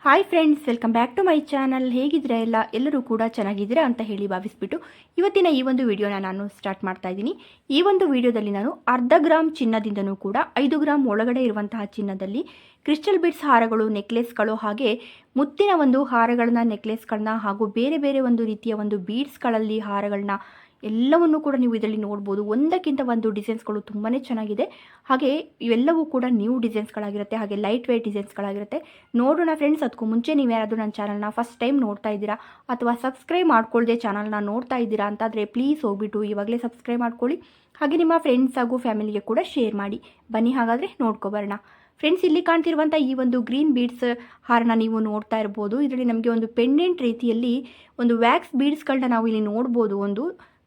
Hi friends, welcome back to my channel. ಹೇಗಿದ್ದೀರಾ ಎಲ್ಲರೂ ಕೂಡ ಚೆನ್ನಾಗಿದ್ದೀರಾ ಅಂತ ಹೇಳಿ ಭಾವಿಸ್ಬಿಟ್ಟು ಇವತ್ತಿನ ಈ ಒಂದು ವಿಡಿಯೋನ ನಾನು ಸ್ಟಾರ್ಟ್ ಮಾಡ್ತಾ ಇದ್ದೀನಿ. ಈ ಒಂದು ವಿಡಿಯೋದಲ್ಲಿ ನಾನು ಅರ್ಧ ಗ್ರಾಮ್ ಚಿನ್ನದಿಂದನೂ ಕೂಡ 5 ಗ್ರಾಮ್ ಒಳಗಡೆ ಇರುವಂತಹ ಚಿನ್ನದಲ್ಲಿ ಕ್ರಿಸ್ಟಲ್ ಬೀಡ್ಸ್ ಹಾರಗಳು, ನೆಕ್ಲೆಸ್ಗಳು, ಹಾಗೆ ಮುತ್ತಿನ ಒಂದು ಹಾರಗಳನ್ನ, ನೆಕ್ಲೆಸ್ಗಳನ್ನ ಹಾಗೂ ಬೇರೆ ಬೇರೆ ಒಂದು ರೀತಿಯ ಒಂದು ಬೀಡ್ಸ್ಗಳಲ್ಲಿ ಹಾರಗಳನ್ನ ಎಲ್ಲವನ್ನು ಕೂಡ ನೀವು ಇದರಲ್ಲಿ ನೋಡ್ಬೋದು. ಒಂದಕ್ಕಿಂತ ಒಂದು ಡಿಸೈನ್ಸ್ಗಳು ತುಂಬಾ ಚೆನ್ನಾಗಿದೆ. ಹಾಗೆ ಇವೆಲ್ಲವೂ ಕೂಡ ನ್ಯೂ ಡಿಸೈನ್ಸ್ಗಳಾಗಿರುತ್ತೆ, ಹಾಗೆ ಲೈಟ್ ವೇಟ್ ಡಿಸೈನ್ಸ್ಗಳಾಗಿರುತ್ತೆ. ನೋಡೋಣ ಫ್ರೆಂಡ್ಸ್, ಅದಕ್ಕೂ ಮುಂಚೆ ನೀವು ಯಾರಾದರೂ ನನ್ನ ಚಾನಲ್ನ ಫಸ್ಟ್ ಟೈಮ್ ನೋಡ್ತಾ ಇದ್ದೀರಾ ಅಥವಾ ಸಬ್ಸ್ಕ್ರೈಬ್ ಮಾಡ್ಕೊಳ್ಳದೆ ಚಾನಲ್ನ ನೋಡ್ತಾ ಇದ್ದೀರಾ ಅಂತಾದರೆ ಪ್ಲೀಸ್ ಹೋಗ್ಬಿಟ್ಟು ಇವಾಗಲೇ ಸಬ್ಸ್ಕ್ರೈಬ್ ಮಾಡ್ಕೊಳ್ಳಿ. ಹಾಗೆ ನಿಮ್ಮ ಫ್ರೆಂಡ್ಸ್ ಹಾಗೂ ಫ್ಯಾಮಿಲಿಗೆ ಕೂಡ ಶೇರ್ ಮಾಡಿ. ಬನ್ನಿ ಹಾಗಾದರೆ ನೋಡ್ಕೊಬರೋಣ. ಫ್ರೆಂಡ್ಸ್, ಇಲ್ಲಿ ಕಾಣ್ತಿರುವಂಥ ಈ ಒಂದು ಗ್ರೀನ್ ಬೀಡ್ಸ್ ಹಾರನ ನೀವು ನೋಡ್ತಾ ಇರ್ಬೋದು. ಇದರಲ್ಲಿ ನಮಗೆ ಒಂದು ಪೆಂಡೆಂಟ್ ರೀತಿಯಲ್ಲಿ ಒಂದು ವ್ಯಾಕ್ಸ್ ಬೀಡ್ಸ್ಗಳನ್ನ ನಾವು ಇಲ್ಲಿ ನೋಡ್ಬೋದು. ಒಂದು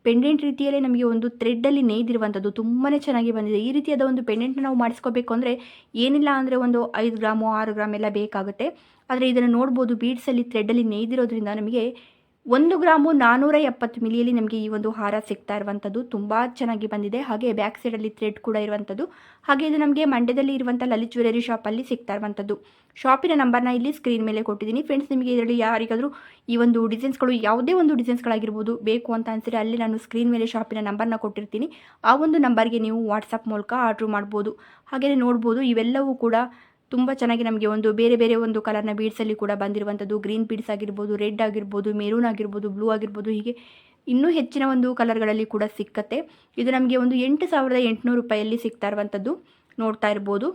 ಪೆಂಡೆಂಟ್ ರೀತಿಯಲ್ಲೇ ನಮಗೆ ಒಂದು ಥ್ರೆಡ್ಡಲ್ಲಿ ನೇಯ್ದಿರುವಂಥದ್ದು ತುಂಬಾ ಚೆನ್ನಾಗಿ ಬಂದಿದೆ. ಈ ರೀತಿಯಾದ ಒಂದು ಪೆಂಡೆಂಟ್ನ ನಾವು ಮಾಡಿಸ್ಕೋಬೇಕು ಅಂದರೆ ಏನಿಲ್ಲ ಅಂದರೆ ಒಂದು 5 ಗ್ರಾಮು 6 ಗ್ರಾಮ್ ಎಲ್ಲ ಬೇಕಾಗುತ್ತೆ. ಆದರೆ ಇದನ್ನು ನೋಡ್ಬೋದು, ಬೀಡ್ಸಲ್ಲಿ ಥ್ರೆಡ್ಡಲ್ಲಿ ನೇಯ್ದಿರೋದ್ರಿಂದ ನಮಗೆ 1 ಗ್ರಾಮು 470 ಮಿಲಿಯಲ್ಲಿ ನಮಗೆ ಈ ಒಂದು ಹಾರ ಸಿಗ್ತಾ ಇರುವಂಥದ್ದು ತುಂಬ ಚೆನ್ನಾಗಿ ಬಂದಿದೆ. ಹಾಗೆ ಬ್ಯಾಕ್ ಸೈಡಲ್ಲಿ ಥ್ರೆಡ್ ಕೂಡ ಇರುವಂಥದ್ದು. ಹಾಗೆ ಇದು ನಮಗೆ ಮಂಡ್ಯದಲ್ಲಿ ಇರುವಂಥ ಲಲಿತ್ ಜ್ಯುವೆಲರಿ ಶಾಪಲ್ಲಿ ಸಿಗ್ತಾ ಇರುವಂಥದ್ದು. ಶಾಪಿನ ನಂಬರ್ನ ಇಲ್ಲಿ ಸ್ಕ್ರೀನ್ ಮೇಲೆ ಕೊಟ್ಟಿದ್ದೀನಿ. ಫ್ರೆಂಡ್ಸ್, ನಿಮಗೆ ಇದರಲ್ಲಿ ಯಾರಿಗಾದರೂ ಈ ಒಂದು ಡಿಸೈನ್ಸ್ಗಳು ಯಾವುದೇ ಒಂದು ಡಿಸೈನ್ಸ್ಗಳಾಗಿರ್ಬೋದು ಬೇಕು ಅಂತ ಅನಿಸಿದ್ರೆ ಅಲ್ಲಿ ನಾನು ಸ್ಕ್ರೀನ್ ಮೇಲೆ ಶಾಪಿನ ನಂಬರ್ನ ಕೊಟ್ಟಿರ್ತೀನಿ. ಆ ಒಂದು ನಂಬರ್ಗೆ ನೀವು ವಾಟ್ಸಪ್ ಮೂಲಕ ಆರ್ಡ್ರ್ ಮಾಡ್ಬೋದು. ಹಾಗೆಯೇ ನೋಡ್ಬೋದು, ಇವೆಲ್ಲವೂ ಕೂಡ ತುಂಬ ಚೆನ್ನಾಗಿ ನಮಗೆ ಒಂದು ಬೇರೆ ಬೇರೆ ಒಂದು ಕಲರ್ನ ಬೀಡ್ಸಲ್ಲಿ ಕೂಡ ಬಂದಿರುವಂಥದ್ದು. ಗ್ರೀನ್ ಬೀಡ್ಸ್ ಆಗಿರ್ಬೋದು, ರೆಡ್ ಆಗಿರ್ಬೋದು, ಮೆರೂನ್ ಆಗಿರ್ಬೋದು, ಬ್ಲೂ ಆಗಿರ್ಬೋದು, ಹೀಗೆ ಇನ್ನೂ ಹೆಚ್ಚಿನ ಒಂದು ಕಲರ್ಗಳಲ್ಲಿ ಕೂಡ ಸಿಕ್ಕತ್ತೆ. ಇದು ನಮಗೆ ಒಂದು 8,800 ರೂಪಾಯಲ್ಲಿ ಸಿಗ್ತಾ ಇರುವಂಥದ್ದು ನೋಡ್ತಾ ಇರ್ಬೋದು.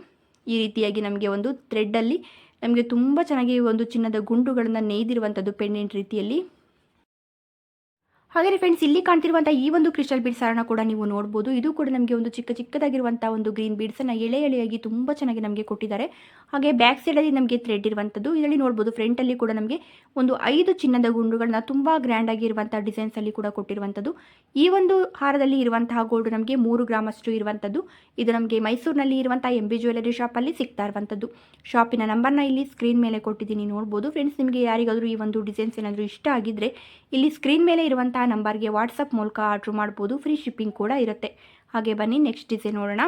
ಈ ರೀತಿಯಾಗಿ ನಮಗೆ ಒಂದು ಥ್ರೆಡ್ಡಲ್ಲಿ ನಮಗೆ ತುಂಬ ಚೆನ್ನಾಗಿ ಒಂದು ಚಿನ್ನದ ಗುಂಡುಗಳನ್ನು ನೇಯ್ದಿರುವಂಥದ್ದು ಪೆಂಡೆಂಟ್ ರೀತಿಯಲ್ಲಿ. ಹಾಗೆ ಫ್ರೆಂಡ್ಸ್, ಇಲ್ಲಿ ಕಾಣ್ತಿರುವಂಥ ಈ ಒಂದು ಕ್ರಿಸ್ಟಲ್ ಬೀಡ್ಸ್ ಹಾರನ ಕೂಡ ನೀವು ನೋಡ್ಬೋದು. ಇದು ಕೂಡ ನಮಗೆ ಒಂದು ಚಿಕ್ಕದಾಗಿರುವಂಥ ಒಂದು ಗ್ರೀನ್ ಬೀಡ್ಸನ್ನು ಎಳೆಯಾಗಿ ತುಂಬ ಚೆನ್ನಾಗಿ ನಮಗೆ ಕೊಟ್ಟಿದ್ದಾರೆ. ಹಾಗೆ ಬ್ಯಾಕ್ ಸೈಡಲ್ಲಿ ನಮಗೆ ಥ್ರೆಡ್ ಇರುವಂಥದ್ದು ಇದರಲ್ಲಿ ನೋಡ್ಬೋದು. ಫ್ರಂಟಲ್ಲಿ ಕೂಡ ನಮಗೆ ಒಂದು 5 ಚಿನ್ನದ ಗುಂಡುಗಳನ್ನ ತುಂಬ ಗ್ರ್ಯಾಂಡ್ ಆಗಿರುವಂಥ ಡಿಸೈನ್ಸಲ್ಲಿ ಕೂಡ ಕೊಟ್ಟಿರುವಂಥದ್ದು. ಈ ಒಂದು ಹಾರದಲ್ಲಿ ಇರುವಂತಹ ಗೋಲ್ಡ್ ನಮಗೆ 3 ಗ್ರಾಮ್ ಅಷ್ಟು ಇರುವಂಥದ್ದು. ಇದು ನಮಗೆ ಮೈಸೂರಿನಲ್ಲಿ ಇರುವಂಥ MB ಜ್ಯುವೆಲರಿ ಶಾಪಲ್ಲಿ ಸಿಗ್ತಾ ಇರುವಂಥದ್ದು. ಶಾಪಿನ ನಂಬರ್ನ ಇಲ್ಲಿ ಸ್ಕ್ರೀನ್ ಮೇಲೆ ಕೊಟ್ಟಿದ್ದೀನಿ, ನೋಡ್ಬೋದು. ಫ್ರೆಂಡ್ಸ್, ನಿಮಗೆ ಯಾರಿಗಾದರೂ ಈ ಒಂದು ಡಿಸೈನ್ಸ್ ಏನಾದರೂ ಇಷ್ಟ ಆಗಿದ್ದರೆ ಇಲ್ಲಿ ಸ್ಕ್ರೀನ್ ಮೇಲೆ ಇರುವಂಥ ನಂಬರ್ಗೆ ವಾಟ್ಸಪ್ ಮೂಲಕ ಆರ್ಡ್ರ್ ಮಾಡ್ಬೋದು. ಫ್ರೀ ಶಿಪ್ಪಿಂಗ್ ಕೂಡ ಇರುತ್ತೆ. ಹಾಗೆ ಬನ್ನಿ ನೆಕ್ಸ್ಟ್ ಡಿಸೈನ್ ನೋಡೋಣ.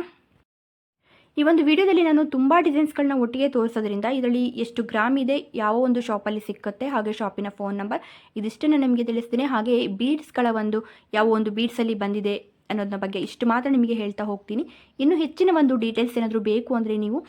ಈ ಒಂದು ವಿಡಿಯೋದಲ್ಲಿ ನಾನು ತುಂಬ ಡಿಸೈನ್ಸ್ಗಳನ್ನ ಒಟ್ಟಿಗೆ ತೋರಿಸೋದ್ರಿಂದ ಇದರಲ್ಲಿ ಎಷ್ಟು ಗ್ರಾಮ್ ಇದೆ, ಯಾವ ಒಂದು ಶಾಪಲ್ಲಿ ಸಿಕ್ಕುತ್ತೆ, ಹಾಗೆ ಶಾಪಿನ ಫೋನ್ ನಂಬರ್ ಇದಿಷ್ಟನ್ನು ನಿಮಗೆ ತಿಳಿಸ್ತೀನಿ. ಹಾಗೆ ಬೀಡ್ಸ್ಗಳ ಒಂದು ಯಾವ ಒಂದು ಬೀಡ್ಸಲ್ಲಿ ಬಂದಿದೆ ಅನ್ನೋದ್ರ ಬಗ್ಗೆ ಇಷ್ಟು ಮಾತ್ರ ನಿಮಗೆ ಹೇಳ್ತಾ ಹೋಗ್ತೀನಿ. ಇನ್ನು ಹೆಚ್ಚಿನ ಒಂದು ಡೀಟೇಲ್ಸ್ ಏನಾದರೂ ಬೇಕು ಅಂದರೆ ನೀವು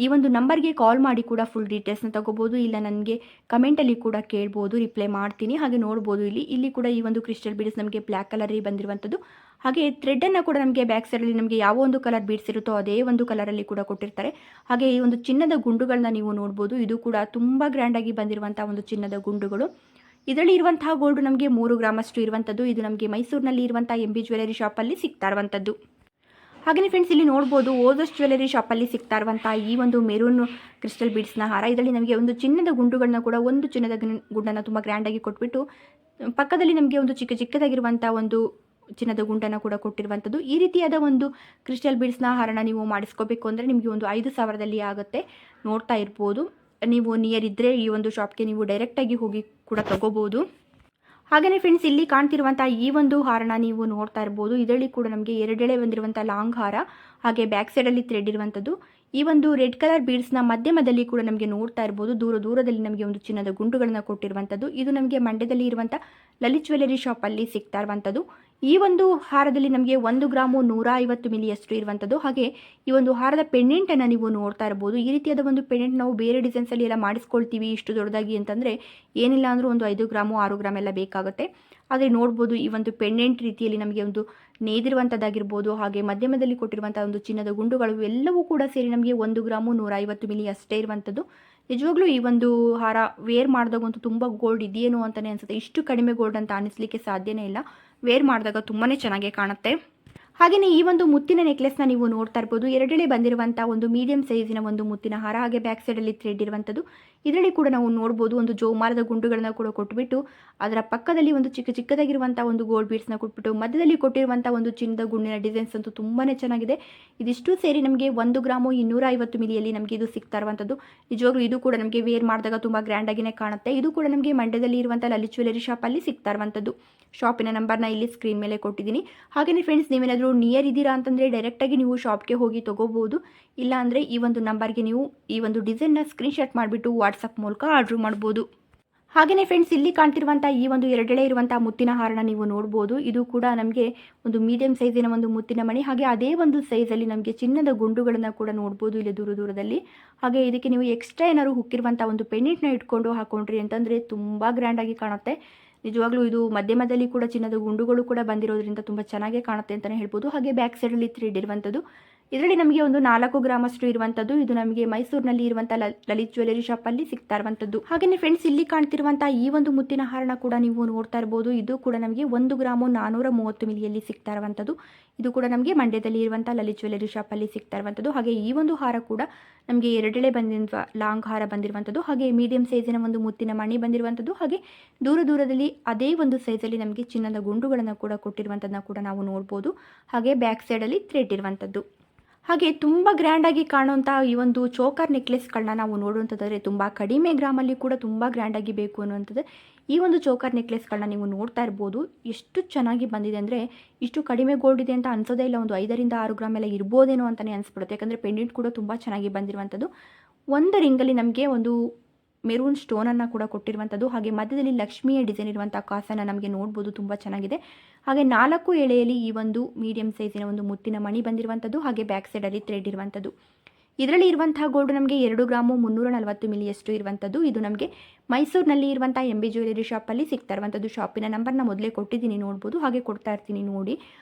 ಈ ಒಂದು ನಂಬರ್ಗೆ ಕಾಲ್ ಮಾಡಿ ಕೂಡ ಫುಲ್ ಡೀಟೇಲ್ಸ್ನ ತಗೋಬೋದು. ಇಲ್ಲ ನನಗೆ ಕಮೆಂಟಲ್ಲಿ ಕೂಡ ಕೇಳ್ಬೋದು, ರಿಪ್ಲೈ ಮಾಡ್ತೀನಿ. ಹಾಗೆ ನೋಡ್ಬೋದು, ಇಲ್ಲಿ ಕೂಡ ಈ ಒಂದು ಕ್ರಿಸ್ಟಲ್ ಬೀಡ್ಸ್ ನಮಗೆ ಬ್ಲ್ಯಾಕ್ ಕಲರಲ್ಲಿ ಬಂದಿರುವಂಥದ್ದು. ಹಾಗೆ ಥ್ರೆಡ್ಡನ್ನು ಕೂಡ ನಮಗೆ ಬ್ಯಾಕ್ ಸೈಡಲ್ಲಿ ನಮಗೆ ಯಾವ ಒಂದು ಕಲರ್ ಬೀಡ್ಸ್ ಇರುತ್ತೋ ಅದೇ ಒಂದು ಕಲರಲ್ಲಿ ಕೂಡ ಕೊಟ್ಟಿರ್ತಾರೆ. ಹಾಗೆ ಈ ಒಂದು ಚಿನ್ನದ ಗುಂಡುಗಳನ್ನ ನೀವು ನೋಡ್ಬೋದು. ಇದು ಕೂಡ ತುಂಬ ಗ್ರ್ಯಾಂಡಾಗಿ ಬಂದಿರುವಂಥ ಒಂದು ಚಿನ್ನದ ಗುಂಡುಗಳು. ಇದರಲ್ಲಿ ಇರುವಂತಹ ಗೋಲ್ಡ್ ನಮಗೆ 3 ಗ್ರಾಮ್ ಅಷ್ಟು ಇರುವಂಥದ್ದು. ಇದು ನಮಗೆ ಮೈಸೂರಿನಲ್ಲಿ ಇರುವಂಥ MB ಜ್ಯುವೆಲರಿ ಶಾಪಲ್ಲಿ ಸಿಗ್ತಾ ಇರುವಂಥದ್ದು. ಹಾಗೆಯೇ ಫ್ರೆಂಡ್ಸ್, ಇಲ್ಲಿ ನೋಡ್ಬೋದು, ಓಜಸ್ ಜ್ಯುವೆಲರಿ ಶಾಪಲ್ಲಿ ಸಿಗ್ತಾ ಇರುವಂಥ ಈ ಒಂದು ಮೆರೂನ್ ಕ್ರಿಸ್ಟಲ್ ಬೀಡ್ಸ್ನ ಹಾರ. ಇದರಲ್ಲಿ ನಮಗೆ ಒಂದು ಚಿನ್ನದ ಗುಂಡುಗಳನ್ನ ಕೂಡ ಒಂದು ಚಿನ್ನದ ಗುಂಡನ್ನು ತುಂಬ ಗ್ರ್ಯಾಂಡಾಗಿ ಕೊಟ್ಬಿಟ್ಟು ಪಕ್ಕದಲ್ಲಿ ನಮಗೆ ಒಂದು ಚಿಕ್ಕದಾಗಿರುವಂಥ ಒಂದು ಚಿನ್ನದ ಗುಂಡನ್ನು ಕೂಡ ಕೊಟ್ಟಿರುವಂಥದ್ದು. ಈ ರೀತಿಯಾದ ಒಂದು ಕ್ರಿಸ್ಟಲ್ ಬೀಡ್ಸ್ನ ಹಾರನ ನೀವು ಮಾಡಿಸ್ಕೋಬೇಕು ಅಂದರೆ ನಿಮಗೆ ಒಂದು 5,000ದಲ್ಲಿ ಆಗುತ್ತೆ. ನೋಡ್ತಾ ಇರ್ಬೋದು, ನೀವು ನಿಯರ್ ಇದ್ದರೆ ಈ ಒಂದು ಶಾಪ್ಗೆ ನೀವು ಡೈರೆಕ್ಟಾಗಿ ಹೋಗಿ ಕೂಡ ತಗೋಬೋದು. ಹಾಗೆಯೇ ಫ್ರೆಂಡ್ಸ್, ಇಲ್ಲಿ ಕಾಣ್ತಿರುವಂಥ ಈ ಒಂದು ಹಾರನ ನೀವು ನೋಡ್ತಾ ಇರ್ಬೋದು. ಇದರಲ್ಲಿ ಕೂಡ ನಮಗೆ 2 ಎಳೆ ಬಂದಿರುವಂಥ ಲಾಂಗ್ ಹಾರ, ಹಾಗೆ ಬ್ಯಾಕ್ ಸೈಡಲ್ಲಿ ಥ್ರೆಡ್ ಇರುವಂಥದ್ದು. ಈ ಒಂದು ರೆಡ್ ಕಲರ್ ಬೀಡ್ಸ್ನ ಮಧ್ಯದಲ್ಲಿ ಕೂಡ ನಮಗೆ ನೋಡ್ತಾ ಇರ್ಬೋದು, ದೂರದಲ್ಲಿ ನಮಗೆ ಒಂದು ಚಿನ್ನದ ಗುಂಡುಗಳನ್ನ ಕೊಟ್ಟಿರುವಂಥದ್ದು. ಇದು ನಮಗೆ ಮಂಡ್ಯದಲ್ಲಿ ಇರುವಂಥ ಲಲಿತ್ ಜ್ಯುವೆಲರಿ ಶಾಪಲ್ಲಿ ಸಿಗ್ತಾ ಇರುವಂಥದ್ದು. ಈ ಒಂದು ಹಾರದಲ್ಲಿ ನಮಗೆ 1 ಗ್ರಾಮು 150 ಮಿಲಿಯಷ್ಟು ಇರುವಂಥದ್ದು. ಹಾಗೆ ಈ ಒಂದು ಹಾರದ ಪೆಂಡೆಂಟನ್ನು ನೀವು ನೋಡ್ತಾ ಇರ್ಬೋದು. ಈ ರೀತಿಯಾದ ಒಂದು ಪೆಂಡೆಂಟ್ ನಾವು ಬೇರೆ ಡಿಸೈನ್ಸಲ್ಲಿ ಎಲ್ಲ ಮಾಡಿಸ್ಕೊಳ್ತೀವಿ ಇಷ್ಟು ದೊಡ್ಡದಾಗಿ ಅಂತಂದರೆ ಏನಿಲ್ಲ ಅಂದರೂ ಒಂದು 5 ಗ್ರಾಮು 6 ಗ್ರಾಮ್ ಎಲ್ಲ ಬೇಕಾಗುತ್ತೆ. ಆದರೆ ನೋಡ್ಬೋದು, ಈ ಒಂದು ಪೆಂಡೆಂಟ್ ರೀತಿಯಲ್ಲಿ ನಮಗೆ ಒಂದು ನೇಯ್ದಿರುವಂಥದ್ದಾಗಿರ್ಬೋದು, ಹಾಗೆ ಮಧ್ಯದಲ್ಲಿ ಕೊಟ್ಟಿರುವಂಥ ಒಂದು ಚಿನ್ನದ ಗುಂಡುಗಳು ಎಲ್ಲವೂ ಕೂಡ ಸೇರಿ ನಮಗೆ 1 ಗ್ರಾಮು 150 ಮಿಲಿ ಅಷ್ಟೇ ಇರುವಂಥದ್ದು. ನಿಜವಾಗ್ಲೂ ಈ ಒಂದು ಹಾರ ವೇರ್ ಮಾಡಿದಾಗಂತೂ ತುಂಬ ಗೋಲ್ಡ್ ಇದೆಯೇನೋ ಅಂತಲೇ ಅನಿಸುತ್ತೆ. ಇಷ್ಟು ಕಡಿಮೆ ಗೋಲ್ಡ್ ಅಂತ ಅನಿಸ್ಲಿಕ್ಕೆ ಸಾಧ್ಯನೇ ಇಲ್ಲ. ವೇರ್ ಮಾಡಿದಾಗ ತುಂಬಾ ಚೆನ್ನಾಗೇ ಕಾಣುತ್ತೆ. ಹಾಗೆಯೇ ಈ ಒಂದು ಮುತ್ತಿನ ನೆಕ್ಲೆಸ್ನ ನೀವು ನೋಡ್ತಾ ಇರ್ಬೋದು. 2 ಎಳೆ ಬಂದಿರುವಂಥ ಒಂದು ಮೀಡಿಯಂ ಸೈಜಿನ ಒಂದು ಮುತ್ತಿನ ಹಾರ, ಹಾಗೆ ಬ್ಯಾಕ್ ಸೈಡಲ್ಲಿ ಥ್ರೆಡ್ ಇರುವಂಥದ್ದು. ಇದರಲ್ಲಿ ಕೂಡ ನಾವು ನೋಡ್ಬೋದು, ಒಂದು ಜೋಮಾರದ ಗುಂಡುಗಳನ್ನ ಕೂಡ ಕೊಟ್ಬಿಟ್ಟು ಅದರ ಪಕ್ಕದಲ್ಲಿ ಒಂದು ಚಿಕ್ಕದಾಗಿರುವಂಥ ಒಂದು ಗೋಲ್ಡ್ ಬೀಡ್ಸ್ನ ಕೊಟ್ಬಿಟ್ಟು ಮಧ್ಯದಲ್ಲಿ ಕೊಟ್ಟಿರುವಂಥ ಒಂದು ಚಿನ್ನದ ಗುಂಡಿನ ಡಿಸೈನ್ಸ್ ಅಂತೂ ತುಂಬಾ ಚೆನ್ನಾಗಿದೆ. ಇದಿಷ್ಟು ಸೇರಿ ನಮಗೆ 1 ಗ್ರಾಮು 250 ಮಿಲಿಯಲ್ಲಿ ನಮಗೆ ಇದು ಸಿಗ್ತಾ ಇರುವಂಥದ್ದು. ನಿಜವಾಗ್ಲೂ ಇದು ಕೂಡ ನಮಗೆ ವೇರ್ ಮಾಡಿದಾಗ ತುಂಬ ಗ್ರ್ಯಾಂಡಾಗಿಯೇ ಕಾಣುತ್ತೆ. ಇದು ಕೂಡ ನಮಗೆ ಮಂಡ್ಯದಲ್ಲಿ ಇರುವಂಥ ಲಲಿತ್ ಜ್ಯುವೆಲರಿ ಶಾಪಲ್ಲಿ ಸಿಗ್ತಾ ಇರುವಂಥದ್ದು. ಶಾಪಿನ ನಂಬರ್ನ ಇಲ್ಲಿ ಸ್ಕ್ರೀನ್ ಮೇಲೆ ಕೊಟ್ಟಿದ್ದೀನಿ. ಹಾಗೆಯೇ ಫ್ರೆಂಡ್ಸ್, ನೀವೇನಾದರೂ ನೀವೇನಾದರೂ ನಿಯರ್ ಇದ್ದೀರಾ ಅಂತಂದರೆ ಡೈರೆಕ್ಟಾಗಿ ನೀವು ಶಾಪ್ಗೆ ಹೋಗಿ ತೊಗೋಬೋದು. ಇಲ್ಲ ಅಂದರೆ ಈ ಒಂದು ನಂಬರ್ಗೆ ನೀವು ಈ ಒಂದು ಡಿಸೈನ್ನ ಸ್ಕ್ರೀನ್ಶಾಟ್ ಮಾಡಿಬಿಟ್ಟು ವಾಟ್ಸಪ್ ಮೂಲಕ ಆರ್ಡ್ರ್ ಮಾಡ್ಬೋದು. ಹಾಗೆಯೇ ಫ್ರೆಂಡ್ಸ್, ಇಲ್ಲಿ ಕಾಣ್ತಿರುವಂಥ ಈ ಒಂದು ಎರಡೆಳೆ ಇರುವಂಥ ಮುತ್ತಿನ ಹಾರನ ನೀವು ನೋಡ್ಬೋದು. ಇದು ಕೂಡ ನಮಗೆ ಒಂದು ಮೀಡಿಯಂ ಸೈಜಿನ ಒಂದು ಮುತ್ತಿನ ಮಣಿ. ಹಾಗೆ ಅದೇ ಒಂದು ಸೈಜಲ್ಲಿ ನಮಗೆ ಚಿನ್ನದ ಗುಂಡುಗಳನ್ನು ಕೂಡ ನೋಡ್ಬೋದು ಇಲ್ಲಿ ದೂರದಲ್ಲಿ. ಹಾಗೆ ಇದಕ್ಕೆ ನೀವು ಎಕ್ಸ್ಟ್ರಾ ಏನಾದ್ರು ಹುಕ್ಕಿರುವಂಥ ಒಂದು ಪೆಂಡೆಂಟ್ನ ಇಟ್ಕೊಂಡು ಹಾಕೊಂಡ್ರಿ ಅಂತಂದರೆ ತುಂಬ ಗ್ರ್ಯಾಂಡಾಗಿ ಕಾಣುತ್ತೆ. ನಿಜವಾಗ್ಲೂ ಇದು ಮಧ್ಯದಲ್ಲಿ ಕೂಡ ಚಿನ್ನದ ಗುಂಡುಗಳು ಕೂಡ ಬಂದಿರೋದ್ರಿಂದ ತುಂಬ ಚೆನ್ನಾಗೇ ಕಾಣುತ್ತೆ ಅಂತಲೇ ಹೇಳ್ಬೋದು. ಹಾಗೆ ಬ್ಯಾಕ್ ಸೈಡಲ್ಲಿ ಥ್ರೆಡ್ ಇರುವಂಥದ್ದು. ಇದರಲ್ಲಿ ನಮಗೆ ಒಂದು 4 ಗ್ರಾಮಷ್ಟು ಇರುವಂಥದ್ದು. ಇದು ನಮಗೆ ಮೈಸೂರಿನಲ್ಲಿ ಇರುವಂಥ ಲಲಿತ್ ಜ್ಯುವೆಲರಿ ಶಾಪಲ್ಲಿ ಸಿಗ್ತಾ ಇರುವಂಥದ್ದು. ಹಾಗೆಯೇ ಫ್ರೆಂಡ್ಸ್, ಇಲ್ಲಿ ಕಾಣ್ತಿರುವಂಥ ಈ ಒಂದು ಮುತ್ತಿನ ಹಾರನ ಕೂಡ ನೀವು ನೋಡ್ತಾ ಇರ್ಬೋದು. ಇದು ಕೂಡ ನಮಗೆ 1 ಗ್ರಾಮು 430 ಮಿಲಿಯಲ್ಲಿ ಸಿಗ್ತಾ ಇರುವಂಥದ್ದು. ಇದು ಕೂಡ ನಮಗೆ ಮಂಡ್ಯದಲ್ಲಿ ಇರುವಂಥ ಲಲಿತ್ ಜ್ಯುವೆಲರಿ ಶಾಪಲ್ಲಿ ಸಿಗ್ತಾ ಇರುವಂಥದ್ದು. ಹಾಗೆ ಈ ಒಂದು ಹಾರ ಕೂಡ ನಮಗೆ ಎರಡೆಳೆ ಬಂದಿರುವ ಲಾಂಗ್ ಹಾರ ಬಂದಿರುವಂಥದ್ದು. ಹಾಗೆ ಮೀಡಿಯಂ ಸೈಜಿನ ಒಂದು ಮುತ್ತಿನ ಮಣಿ ಬಂದಿರುವಂಥದ್ದು. ಹಾಗೆ ದೂರದಲ್ಲಿ ಅದೇ ಒಂದು ಸೈಜಲ್ಲಿ ನಮಗೆ ಚಿನ್ನದ ಗುಂಡುಗಳನ್ನು ಕೂಡ ಕೊಟ್ಟಿರುವಂಥದ್ದನ್ನ ಕೂಡ ನಾವು ನೋಡ್ಬೋದು. ಹಾಗೆ ಬ್ಯಾಕ್ ಸೈಡಲ್ಲಿ ಥ್ರೆಡ್ ಇರುವಂಥದ್ದು. ಹಾಗೆ ತುಂಬ ಗ್ರ್ಯಾಂಡಾಗಿ ಕಾಣುವಂಥ ಈ ಒಂದು ಚೋಕರ್ ನೆಕ್ಲೆಸ್ಗಳನ್ನ ನಾವು ನೋಡುವಂಥದ್ದಾದರೆ ತುಂಬ ಕಡಿಮೆ ಗ್ರಾಮಲ್ಲಿ ಕೂಡ ತುಂಬ ಗ್ರ್ಯಾಂಡಾಗಿ ಬೇಕು ಅನ್ನುವಂಥದ್ದು ಈ ಒಂದು ಚೋಕರ್ ನೆಕ್ಲೆಸ್ಗಳನ್ನ ನೀವು ನೋಡ್ತಾ ಇರ್ಬೋದು. ಎಷ್ಟು ಚೆನ್ನಾಗಿ ಬಂದಿದೆ ಅಂದರೆ ಇಷ್ಟು ಕಡಿಮೆ ಗೋಲ್ಡ್ ಇದೆ ಅಂತ ಅನ್ಸೋದೇ ಇಲ್ಲ. ಒಂದು 5ರಿಂದ 6 ಗ್ರಾಮ್ ಎಲ್ಲ ಇರ್ಬೋದೇನೋ ಅಂತಲೇ ಅನಿಸ್ಬಿಡುತ್ತೆ. ಯಾಕಂದರೆ ಪೆಂಡೆಂಟ್ ಕೂಡ ತುಂಬ ಚೆನ್ನಾಗಿ ಬಂದಿರುವಂಥದ್ದು. ಒಂದು ರಿಂಗಲ್ಲಿ ನಮಗೆ ಒಂದು ಮೆರೂನ್ ಸ್ಟೋನನ್ನು ಕೂಡ ಕೊಟ್ಟಿರುವಂಥದ್ದು. ಹಾಗೆ ಮಧ್ಯದಲ್ಲಿ ಲಕ್ಷ್ಮಿಯ ಡಿಸೈನ್ ಇರುವಂಥ ಕಾಸನ್ನು ನಮಗೆ ನೋಡ್ಬೋದು, ತುಂಬ ಚೆನ್ನಾಗಿದೆ. ಹಾಗೆ 4 ಎಳೆಯಲ್ಲಿ ಈ ಒಂದು ಮೀಡಿಯಂ ಸೈಜಿನ ಒಂದು ಮುತ್ತಿನ ಮಣಿ ಬಂದಿರುವಂಥದ್ದು. ಹಾಗೆ ಬ್ಯಾಕ್ ಸೈಡಲ್ಲಿ ಥ್ರೆಡ್ ಇರುವಂಥದ್ದು. ಇದರಲ್ಲಿ ಇರುವಂತಹ ಗೋಲ್ಡ್ ನಮಗೆ 2 ಗ್ರಾಮು 340 ಮಿಲಿಯಷ್ಟು ಇರುವಂಥದ್ದು. ಇದು ನಮಗೆ ಮೈಸೂರಿನಲ್ಲಿ ಇರುವಂಥ MB ಜ್ಯುವೆಲರಿ ಶಾಪಲ್ಲಿ ಸಿಗ್ತಾ ಇರುವಂಥದ್ದು. ಶಾಪಿನ ನಂಬರ್ನ ಮೊದಲೇ ಕೊಟ್ಟಿದ್ದೀನಿ, ನೋಡ್ಬೋದು. ಹಾಗೆ ಕೊಡ್ತಾ ಇರ್ತೀನಿ ನೋಡಿ.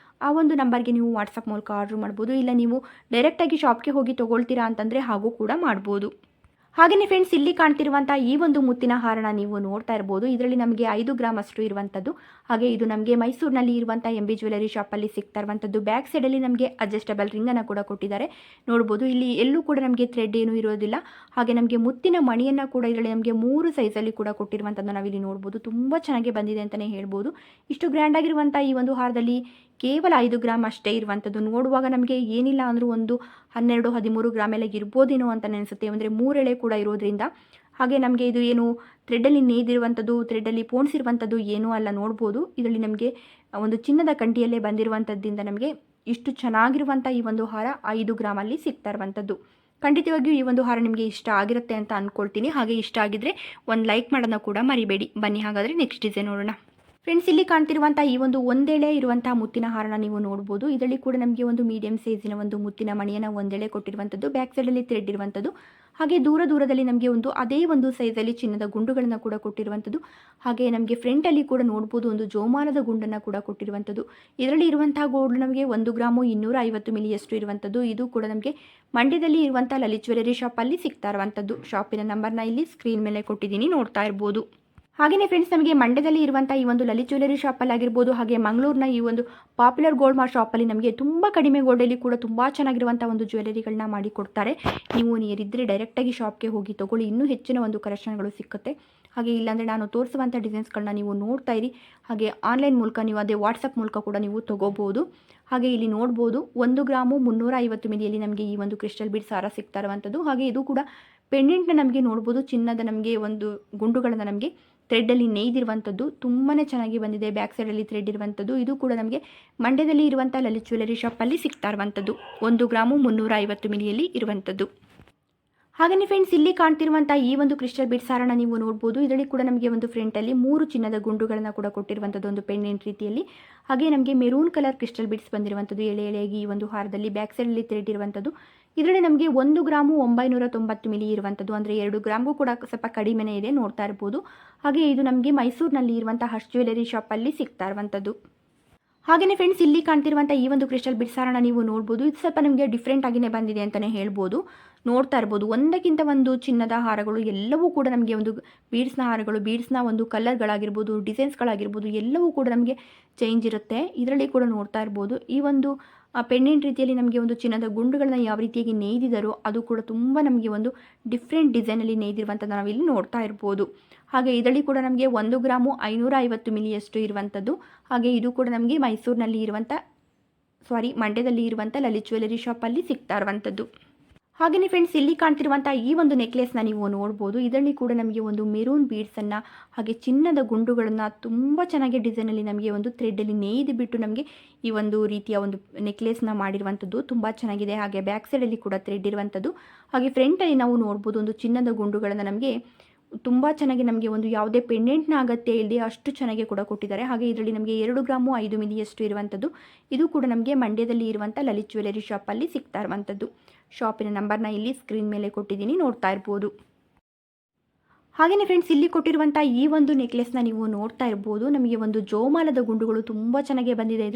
ಆ ಒಂದು ನಂಬರ್ಗೆ ನೀವು ವಾಟ್ಸಪ್ ಮೂಲಕ ಆರ್ಡ್ರ್ ಮಾಡ್ಬೋದು. ಇಲ್ಲ ನೀವು ಡೈರೆಕ್ಟಾಗಿ ಶಾಪ್ಗೆ ಹೋಗಿ ತೊಗೊಳ್ತೀರಾ ಅಂತಂದರೆ ಹಾಗೂ ಕೂಡ ಮಾಡ್ಬೋದು. ಹಾಗೆಯೇ ಫ್ರೆಂಡ್ಸ್, ಇಲ್ಲಿ ಕಾಣ್ತಿರುವಂಥ ಈ ಒಂದು ಮುತ್ತಿನ ಹಾರನ ನೀವು ನೋಡ್ತಾ ಇರ್ಬೋದು. ಇದರಲ್ಲಿ ನಮಗೆ 5 ಗ್ರಾಮ್ ಅಷ್ಟು ಇರುವಂಥದ್ದು. ಹಾಗೆ ಇದು ನಮಗೆ ಮೈಸೂರಿನಲ್ಲಿ ಇರುವಂಥ MB ಜ್ಯುವೆಲರಿ ಶಾಪಲ್ಲಿ ಸಿಗ್ತಾ ಇರುವಂಥದ್ದು. ಬ್ಯಾಕ್ ಸೈಡಲ್ಲಿ ನಮಗೆ ಅಡ್ಜಸ್ಟಬಲ್ ರಿಂಗನ್ನು ಕೂಡ ಕೊಟ್ಟಿದ್ದಾರೆ, ನೋಡ್ಬೋದು. ಇಲ್ಲಿ ಎಲ್ಲೂ ಕೂಡ ನಮಗೆ ಥ್ರೆಡ್ ಏನೂ ಇರೋದಿಲ್ಲ. ಹಾಗೆ ನಮಗೆ ಮುತ್ತಿನ ಮಣಿಯನ್ನು ಕೂಡ ಇದರಲ್ಲಿ ನಮಗೆ 3 ಸೈಜಲ್ಲಿ ಕೂಡ ಕೊಟ್ಟಿರುವಂಥದ್ದು ನಾವಿಲ್ಲಿ ನೋಡ್ಬೋದು. ತುಂಬ ಚೆನ್ನಾಗಿ ಬಂದಿದೆ ಅಂತಲೇ ಹೇಳ್ಬೋದು. ಇಷ್ಟು ಗ್ರ್ಯಾಂಡಾಗಿರುವಂಥ ಈ ಒಂದು ಹಾರದಲ್ಲಿ ಕೇವಲ 5 ಗ್ರಾಮ್ ಅಷ್ಟೇ ಇರುವಂಥದ್ದು. ನೋಡುವಾಗ ನಮಗೆ ಏನಿಲ್ಲ ಅಂದರೂ ಒಂದು 12-13 ಗ್ರಾಮ್ ಎಲ್ಲ ಇರ್ಬೋದೇನೋ ಅಂತ ಅನಿಸುತ್ತೆ. ಅಂದರೆ 3 ಎಳೆ ಕೂಡ ಇರೋದ್ರಿಂದ. ಹಾಗೆ ನಮಗೆ ಇದು ಏನು ಥ್ರೆಡ್ಡಲ್ಲಿ ನೇಯ್ದಿರುವಂಥದ್ದು, ಥ್ರೆಡ್ಡಲ್ಲಿ ಪೋಣಿಸಿರುವಂಥದ್ದು ಏನೂ ಅಲ್ಲ, ನೋಡ್ಬೋದು. ಇದರಲ್ಲಿ ನಮಗೆ ಒಂದು ಚಿನ್ನದ ಕಂಠಿಯಲ್ಲೇ ಬಂದಿರುವಂಥದ್ದಿಂದ ನಮಗೆ ಇಷ್ಟು ಚೆನ್ನಾಗಿರುವಂಥ ಈ ಒಂದು ಹಾರ 5 ಗ್ರಾಮಲ್ಲಿ ಸಿಗ್ತಾ ಇರುವಂಥದ್ದು. ಖಂಡಿತವಾಗಿಯೂ ಈ ಒಂದು ಹಾರ ನಿಮಗೆ ಇಷ್ಟ ಆಗಿರುತ್ತೆ ಅಂತ ಅಂದ್ಕೊಳ್ತೀನಿ. ಹಾಗೆ ಇಷ್ಟ ಆಗಿದ್ದರೆ ಒಂದು ಲೈಕ್ ಮಾಡೋಣ ಕೂಡ ಮರಿಬೇಡಿ. ಬನ್ನಿ ಹಾಗಾದರೆ ನೆಕ್ಸ್ಟ್ ಡಿಸೈನ್ ನೋಡೋಣ. ಫ್ರೆಂಡ್ಸ್, ಇಲ್ಲಿ ಕಾಣ್ತಿರುವಂಥ ಈ ಒಂದು ಒಂದೆಳೆ ಇರುವಂಥ ಮುತ್ತಿನ ಹಾರನ ನೀವು ನೋಡ್ಬೋದು. ಇದರಲ್ಲಿ ಕೂಡ ನಮಗೆ ಒಂದು ಮೀಡಿಯಂ ಸೈಜಿನ ಒಂದು ಮುತ್ತಿನ ಮಣಿಯನ್ನು ಒಂದೆಳೆ ಕೊಟ್ಟಿರುವಂಥದ್ದು. ಬ್ಯಾಕ್ ಸೈಡಲ್ಲಿ ಥ್ರೆಡ್ ಇರುವಂಥದ್ದು. ಹಾಗೆ ದೂರದಲ್ಲಿ ನಮಗೆ ಅದೇ ಒಂದು ಸೈಜಲ್ಲಿ ಚಿನ್ನದ ಗುಂಡುಗಳನ್ನು ಕೂಡ ಕೊಟ್ಟಿರುವಂಥದ್ದು. ಹಾಗೆ ನಮಗೆ ಫ್ರಂಟಲ್ಲಿ ಕೂಡ ನೋಡ್ಬೋದು ಒಂದು ಜೋಮಾನದ ಗುಂಡನ್ನು ಕೂಡ ಕೊಟ್ಟಿರುವಂಥದ್ದು. ಇದರಲ್ಲಿ ಇರುವಂತಹ ಗೋಲ್ಡ್ ನಮಗೆ 1 ಗ್ರಾಮು 250 ಮಿಲಿಯಷ್ಟು ಇರುವಂಥದ್ದು. ಇದು ಕೂಡ ನಮಗೆ ಮಂಡ್ಯದಲ್ಲಿ ಇರುವಂಥ ಲಲಿತ್ ಜ್ಯುವೆಲರಿ ಶಾಪಲ್ಲಿ ಸಿಗ್ತಾ ಇರುವಂಥದ್ದು. ಶಾಪಿನ ನಂಬರ್ನ ಇಲ್ಲಿ ಸ್ಕ್ರೀನ್ ಮೇಲೆ ಕೊಟ್ಟಿದ್ದೀನಿ, ನೋಡ್ತಾ ಇರ್ಬೋದು. ಹಾಗೆಯೇ ಫ್ರೆಂಡ್ಸ್, ನಮಗೆ ಮಂಡ್ಯದಲ್ಲಿ ಇರುವಂಥ ಈ ಒಂದು ಲಲಿತ್ ಜ್ಯುವೆಲರಿ ಶಾಪಲ್ಲಿ ಆಗಿರ್ಬೋದು, ಹಾಗೆ ಮಂಗಳೂರಿನ ಈ ಒಂದು ಪಾಪ್ಯುಲರ್ ಗೋಲ್ಡ್ ಮಾರ್ಟ್ ಶಾಪಲ್ಲಿ ನಮಗೆ ತುಂಬ ಕಡಿಮೆ ಗೋಲ್ಡಲ್ಲಿ ಕೂಡ ತುಂಬ ಚೆನ್ನಾಗಿರುವಂಥ ಒಂದು ಜ್ಯುವೆಲರಿಗಳನ್ನ ಮಾಡಿ ಕೊಡ್ತಾರೆ. ನೀವು ನೀರಿದ್ದರೆ ಡೈರೆಕ್ಟಾಗಿ ಶಾಪ್ಗೆ ಹೋಗಿ ತೊಗೊಳ್ಳಿ, ಇನ್ನೂ ಹೆಚ್ಚಿನ ಒಂದು ಕಲೆಕ್ಷನ್ಗಳು ಸಿಕ್ಕುತ್ತೆ. ಹಾಗೆ ಇಲ್ಲಾಂದರೆ ನಾನು ತೋರಿಸುವಂಥ ಡಿಸೈನ್ಸ್ಗಳನ್ನ ನೀವು ನೋಡ್ತಾ ಇರಿ. ಹಾಗೆ ಆನ್ಲೈನ್ ಮೂಲಕ ನೀವು ಅದೇ ವಾಟ್ಸಪ್ ಮೂಲಕ ಕೂಡ ನೀವು ತೊಗೋಬೋದು. ಹಾಗೆ ಇಲ್ಲಿ ನೋಡ್ಬೋದು 1 ಗ್ರಾಮು 350 ಮಿಲಿಯಲ್ಲಿ ನಮಗೆ ಈ ಒಂದು ಕ್ರಿಸ್ಟಲ್ ಬೀಡ್ಸ್ ಹಾರ ಸಿಗ್ತಾ ಇರುವಂಥದ್ದು. ಹಾಗೆ ಇದು ಕೂಡ ಪೆಂಡೆಂಟ್ನ ನಮಗೆ ನೋಡ್ಬೋದು, ಚಿನ್ನದ ನಮಗೆ ಒಂದು ಗುಂಡುಗಳನ್ನು ನಮಗೆ ಥ್ರೆಡ್ಡಲ್ಲಿ ನೇಯ್ದಿರುವಂಥದ್ದು. ತುಂಬಾ ಚೆನ್ನಾಗಿ ಬಂದಿದೆ. ಬ್ಯಾಕ್ ಸೈಡಲ್ಲಿ ಥ್ರೆಡ್ ಇರುವಂಥದ್ದು. ಇದು ಕೂಡ ನಮಗೆ ಮಂಡ್ಯದಲ್ಲಿ ಇರುವಂಥ ಲಲಿತ್ ಜ್ಯುವೆಲರಿ ಶಾಪಲ್ಲಿ ಸಿಗ್ತಾ ಇರುವಂಥದ್ದು. 1 ಗ್ರಾಮು 350 ಮಿಲಿಯಲ್ಲಿ ಇರುವಂಥದ್ದು. ಹಾಗೆಯೇ ಫ್ರೆಂಡ್ಸ್, ಇಲ್ಲಿ ಕಾಣ್ತಿರುವಂಥ ಈ ಒಂದು ಕ್ರಿಸ್ಟಲ್ ಬೀಡ್ಸ್ ಹಾರನ ನೀವು ನೋಡ್ಬೋದು. ಇದರಲ್ಲಿ ಕೂಡ ನಮಗೆ ಒಂದು ಫ್ರಂಟಲ್ಲಿ 3 ಚಿನ್ನದ ಗುಂಡುಗಳನ್ನು ಕೂಡ ಕೊಟ್ಟಿರುವಂಥದ್ದು, ಒಂದು ಪೆಂಡೆಂಟ್ ರೀತಿಯಲ್ಲಿ. ಹಾಗೆ ನಮಗೆ ಮೆರೂನ್ ಕಲರ್ ಕ್ರಿಸ್ಟಲ್ ಬೀಡ್ಸ್ ಬಂದಿರುವಂಥದ್ದು ಎಳೆಯಾಗಿ ಈ ಒಂದು ಹಾರದಲ್ಲಿ. ಬ್ಯಾಕ್ ಸೈಡಲ್ಲಿ ಥ್ರೆಡ್ ಇರುವಂಥದ್ದು. ಇದರಲ್ಲಿ ನಮಗೆ 1 ಗ್ರಾಮು 990 ಮಿಲಿ ಇರುವಂಥದ್ದು. ಅಂದರೆ 2 ಗ್ರಾಮ್ಗೂ ಕೂಡ ಸ್ವಲ್ಪ ಕಡಿಮೆನೇ ಇದೆ, ನೋಡ್ತಾ ಇರ್ಬೋದು. ಹಾಗೆ ಇದು ನಮಗೆ ಮೈಸೂರಿನಲ್ಲಿ ಇರುವಂಥ ಹರ್ಷ್ ಜ್ಯುವೆಲರಿ ಶಾಪಲ್ಲಿ ಸಿಗ್ತಾ ಇರುವಂಥದ್ದು. ಹಾಗೆಯೇ ಫ್ರೆಂಡ್ಸ್, ಇಲ್ಲಿ ಕಾಣ್ತಿರುವಂಥ ಈ ಒಂದು ಕ್ರಿಸ್ಟಲ್ ಬೀಡ್ಸ್ ಹಾರನ ನೀವು ನೋಡ್ಬೋದು. ಇದು ಸ್ವಲ್ಪ ನಮಗೆ ಡಿಫ್ರೆಂಟ್ ಆಗಿಯೇ ಬಂದಿದೆ ಅಂತಲೇ ಹೇಳ್ಬೋದು. ನೋಡ್ತಾ ಇರ್ಬೋದು, ಒಂದಕ್ಕಿಂತ ಒಂದು ಚಿನ್ನದ ಹಾರಗಳು ಎಲ್ಲವೂ ಕೂಡ ನಮಗೆ ಒಂದು ಬೀಡ್ಸ್ನ ಹಾರಗಳು, ಬೀಡ್ಸ್ನ ಒಂದು ಕಲರ್ಗಳಾಗಿರ್ಬೋದು, ಡಿಸೈನ್ಸ್ಗಳಾಗಿರ್ಬೋದು, ಎಲ್ಲವೂ ಕೂಡ ನಮಗೆ ಚೇಂಜ್ ಇರುತ್ತೆ. ಇದರಲ್ಲಿ ಕೂಡ ನೋಡ್ತಾ ಇರ್ಬೋದು ಈ ಒಂದು ಪೆಂಡೆಂಟ್ ರೀತಿಯಲ್ಲಿ ನಮಗೆ ಒಂದು ಚಿನ್ನದ ಗುಂಡುಗಳನ್ನ ಯಾವ ರೀತಿಯಾಗಿ ನೇಯ್ದಿದ್ದಾರೋ ಅದು ಕೂಡ ತುಂಬ ನಮಗೆ ಒಂದು ಡಿಫ್ರೆಂಟ್ ಡಿಸೈನಲ್ಲಿ ನೇಯ್ದಿರುವಂಥದ್ದು ನಾವಿಲ್ಲಿ ನೋಡ್ತಾ ಇರ್ಬೋದು. ಹಾಗೆ ಇದರಲ್ಲಿ ಕೂಡ ನಮಗೆ 1 ಗ್ರಾಮು 550 ಮಿಲಿಯಷ್ಟು ಇರುವಂಥದ್ದು. ಹಾಗೆ ಇದು ಕೂಡ ನಮಗೆ ಮಂಡ್ಯದಲ್ಲಿ ಇರುವಂಥ ಲಲಿತ್ ಜ್ಯುವೆಲರಿ ಶಾಪಲ್ಲಿ ಸಿಗ್ತಾ ಇರುವಂಥದ್ದು. ಹಾಗೆಯೇ ಫ್ರೆಂಡ್ಸ್ ಇಲ್ಲಿ ಕಾಣ್ತಿರುವಂಥ ಈ ಒಂದು ನೆಕ್ಲೆಸ್ನ ನೀವು ನೋಡ್ಬೋದು. ಇದರಲ್ಲಿ ಕೂಡ ನಮಗೆ ಒಂದು ಮೆರೂನ್ ಬೀಡ್ಸನ್ನು ಹಾಗೆ ಚಿನ್ನದ ಗುಂಡುಗಳನ್ನು ತುಂಬ ಚೆನ್ನಾಗಿ ಡಿಸೈನಲ್ಲಿ ನಮಗೆ ಒಂದು ಥ್ರೆಡ್ಡಲ್ಲಿ ನೇಯ್ದು ಬಿಟ್ಟು ನಮಗೆ ಈ ಒಂದು ರೀತಿಯ ಒಂದು ನೆಕ್ಲೆಸ್ನ ಮಾಡಿರುವಂಥದ್ದು ತುಂಬ ಚೆನ್ನಾಗಿದೆ. ಹಾಗೆ ಬ್ಯಾಕ್ ಸೈಡಲ್ಲಿ ಕೂಡ ಥ್ರೆಡ್ ಇರುವಂಥದ್ದು. ಹಾಗೆ ಫ್ರಂಟಲ್ಲಿ ನಾವು ನೋಡ್ಬೋದು ಒಂದು ಚಿನ್ನದ ಗುಂಡುಗಳನ್ನು ನಮಗೆ ತುಂಬ ಚೆನ್ನಾಗಿ ನಮಗೆ ಒಂದು ಯಾವುದೇ ಪೆಂಡೆಂಟ್ನ ಅಗತ್ಯ ಇಲ್ಲದೆ ಅಷ್ಟು ಚೆನ್ನಾಗಿ ಕೂಡ ಕೊಟ್ಟಿದ್ದಾರೆ. ಹಾಗೆ ಇದರಲ್ಲಿ ನಮಗೆ 2 ಗ್ರಾಮು 5 ಮಿಲಿಯಷ್ಟು ಇರುವಂಥದ್ದು. ಇದು ಕೂಡ ನಮಗೆ ಮಂಡ್ಯದಲ್ಲಿ ಇರುವಂಥ ಲಲಿತ್ ಜ್ಯುವೆಲರಿ ಶಾಪಲ್ಲಿ ಸಿಗ್ತಾ ಇರುವಂಥದ್ದು. ಶಾಪಿನ ನಂಬರ್ನ ಇಲ್ಲಿ ಸ್ಕ್ರೀನ್ ಮೇಲೆ ಕೊಟ್ಟಿದ್ದೀನಿ, ನೋಡ್ತಾ ಇರ್ಬೋದು. ಹಾಗೆಯೇ ಫ್ರೆಂಡ್ಸ್ ಇಲ್ಲಿ ಕೊಟ್ಟಿರುವಂಥ ಈ ಒಂದು ನೆಕ್ಲೆಸ್ನ ನೀವು ನೋಡ್ತಾ ಇರ್ಬೋದು. ನಮಗೆ ಒಂದು ಜೋಮಾಲದ ಗುಂಡುಗಳು ತುಂಬ ಚೆನ್ನಾಗಿ ಬಂದಿದೆ.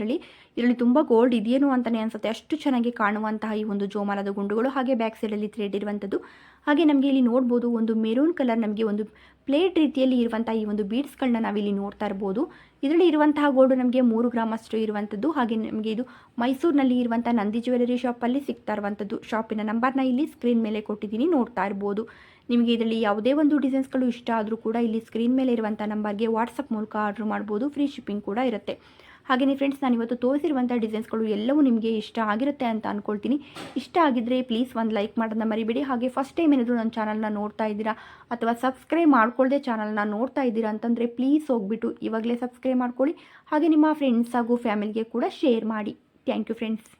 ಇದರಲ್ಲಿ ತುಂಬ ಗೋಲ್ಡ್ ಇದೆಯೇನೋ ಅಂತಲೇ ಅನಿಸುತ್ತೆ, ಅಷ್ಟು ಚೆನ್ನಾಗಿ ಕಾಣುವಂತಹ ಈ ಒಂದು ಜೋಮಾಲದ ಗುಂಡುಗಳು. ಹಾಗೆ ಬ್ಯಾಕ್ ಸೈಡಲ್ಲಿ ಥ್ರೆಡ್ ಇರುವಂಥದ್ದು. ಹಾಗೆ ನಮಗೆ ಇಲ್ಲಿ ನೋಡ್ಬೋದು ಒಂದು ಮೆರೂನ್ ಕಲರ್ ನಮಗೆ ಒಂದು ಪ್ಲೇಟ್ ರೀತಿಯಲ್ಲಿ ಇರುವಂಥ ಈ ಒಂದು ಬೀಡ್ಸ್ಗಳನ್ನ ನಾವಿಲ್ಲಿ ನೋಡ್ತಾ ಇರ್ಬೋದು. ಇದರಲ್ಲಿ ಇರುವಂತಹ ಗೋಲ್ಡ್ ನಮಗೆ 3 ಗ್ರಾಮ್ ಅಷ್ಟು ಇರುವಂಥದ್ದು. ಹಾಗೆ ನಮಗೆ ಇದು ಮೈಸೂರಿನಲ್ಲಿ ಇರುವಂಥ ನಂದಿ ಜ್ಯುವೆಲರಿ ಶಾಪಲ್ಲಿ ಸಿಗ್ತಾ ಇರುವಂಥದ್ದು. ಶಾಪಿನ ನಂಬರ್ನ ಇಲ್ಲಿ ಸ್ಕ್ರೀನ್ ಮೇಲೆ ಕೊಟ್ಟಿದ್ದೀನಿ, ನೋಡ್ತಾ ಇರ್ಬೋದು. ನಿಮಗೆ ಇದರಲ್ಲಿ ಯಾವುದೇ ಒಂದು ಡಿಸೈನ್ಸ್ಗಳು ಇಷ್ಟ ಆದರೂ ಕೂಡ ಇಲ್ಲಿ ಸ್ಕ್ರೀನ್ ಮೇಲೆ ಇರುವಂಥ ನಂಬರ್ಗೆ ವಾಟ್ಸಪ್ ಮೂಲಕ ಆರ್ಡ್ರ್ ಮಾಡ್ಬೋದು. ಫ್ರೀ ಶಿಪ್ಪಿಂಗ್ ಕೂಡ ಇರುತ್ತೆ. ಹಾಗೆಯೇ ಫ್ರೆಂಡ್ಸ್, ನಾನು ಇವತ್ತು ತೋರಿಸಿರುವಂಥ ಡಿಸೈನ್ಸ್ಗಳು ಎಲ್ಲವೂ ನಿಮಗೆ ಇಷ್ಟ ಆಗಿರುತ್ತೆ ಅಂತ ಅಂದ್ಕೊಳ್ತೀನಿ. ಇಷ್ಟ ಆಗಿದ್ದರೆ ಪ್ಲೀಸ್ ಒಂದು ಲೈಕ್ ಮಾಡೋದನ್ನ ಮರಿಬೇಡಿ. ಹಾಗೆ ಫಸ್ಟ್ ಟೈಮ್ ಏನಾದರೂ ನನ್ನ ಚಾನಲ್ನ ನೋಡ್ತಾ ಇದ್ದೀರಾ ಅಥವಾ ಸಬ್ಸ್ಕ್ರೈಬ್ ಮಾಡ್ಕೊಳ್ಳದೆ ಚಾನಲ್ನ ನೋಡ್ತಾ ಇದ್ದೀರಾ ಅಂತಂದರೆ ಪ್ಲೀಸ್ ಹೋಗ್ಬಿಟ್ಟು ಇವಾಗಲೇ ಸಬ್ಸ್ಕ್ರೈಬ್ ಮಾಡ್ಕೊಳ್ಳಿ. ಹಾಗೆ ನಿಮ್ಮ ಫ್ರೆಂಡ್ಸ್ ಹಾಗೂ ಫ್ಯಾಮಿಲಿಗೆ ಕೂಡ ಶೇರ್ ಮಾಡಿ. Thank you friends.